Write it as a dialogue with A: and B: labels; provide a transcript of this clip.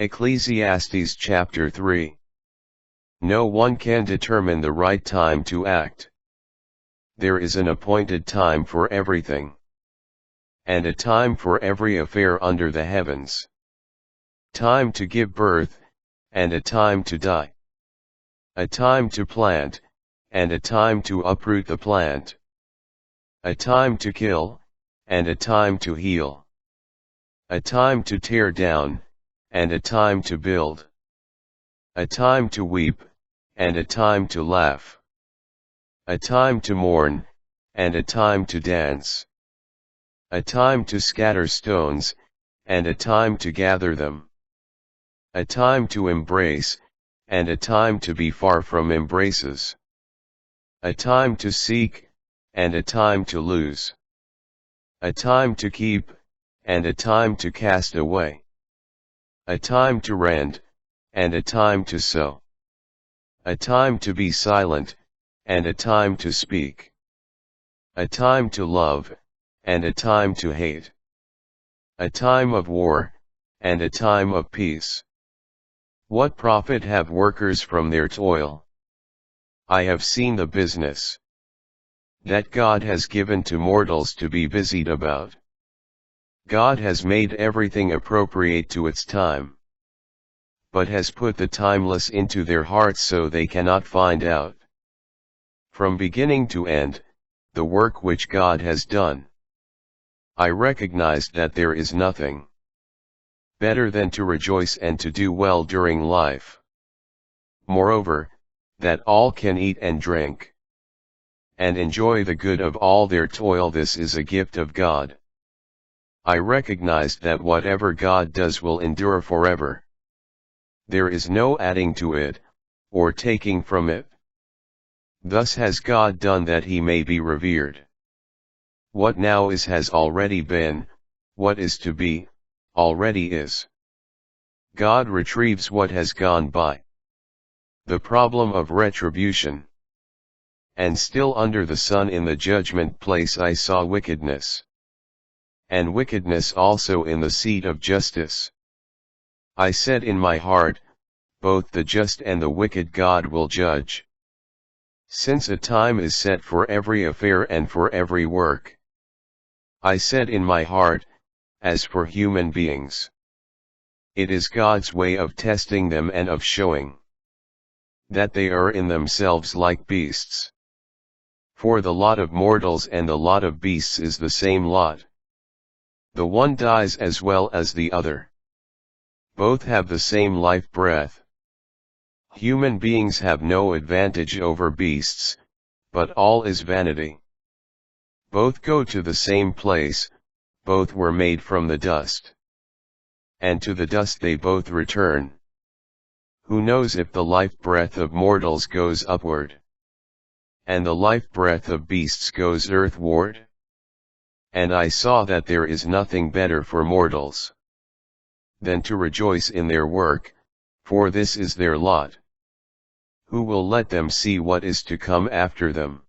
A: Ecclesiastes chapter 3. No one can determine the right time to act. There is an appointed time for everything, and a time for every affair under the heavens. Time to give birth, and a time to die. A time to plant, and a time to uproot the plant. A time to kill, and a time to heal. A time to tear down, and a time to build. A time to weep, and a time to laugh. A time to mourn, and a time to dance. A time to scatter stones, and a time to gather them. A time to embrace, and a time to be far from embraces. A time to seek, and a time to lose. A time to keep, and a time to cast away. A time to rend, and a time to sow. A time to be silent, and a time to speak. A time to love, and a time to hate. A time of war, and a time of peace. What profit have workers from their toil? I have seen the business that God has given to mortals to be busied about. God has made everything appropriate to its time, but has put the timeless into their hearts so they cannot find out, from beginning to end, the work which God has done. I recognized that there is nothing better than to rejoice and to do well during life. Moreover, that all can eat and drink, and enjoy the good of all their toil. This is a gift of God. I recognized that whatever God does will endure forever. There is no adding to it, or taking from it. Thus has God done that he may be revered. What now is has already been, what is to be, already is. God retrieves what has gone by. The problem of retribution. And still under the sun in the judgment place I saw wickedness. And wickedness also in the seat of justice. I said in my heart, both the just and the wicked God will judge. Since a time is set for every affair and for every work. I said in my heart, as for human beings, it is God's way of testing them and of showing that they are in themselves like beasts. For the lot of mortals and the lot of beasts is the same lot. The one dies as well as the other. Both have the same life breath. Human beings have no advantage over beasts, but all is vanity. Both go to the same place, both were made from the dust. And to the dust they both return. Who knows if the life breath of mortals goes upward, and the life breath of beasts goes earthward? And I saw that there is nothing better for mortals than to rejoice in their work, for this is their lot. Who will let them see what is to come after them?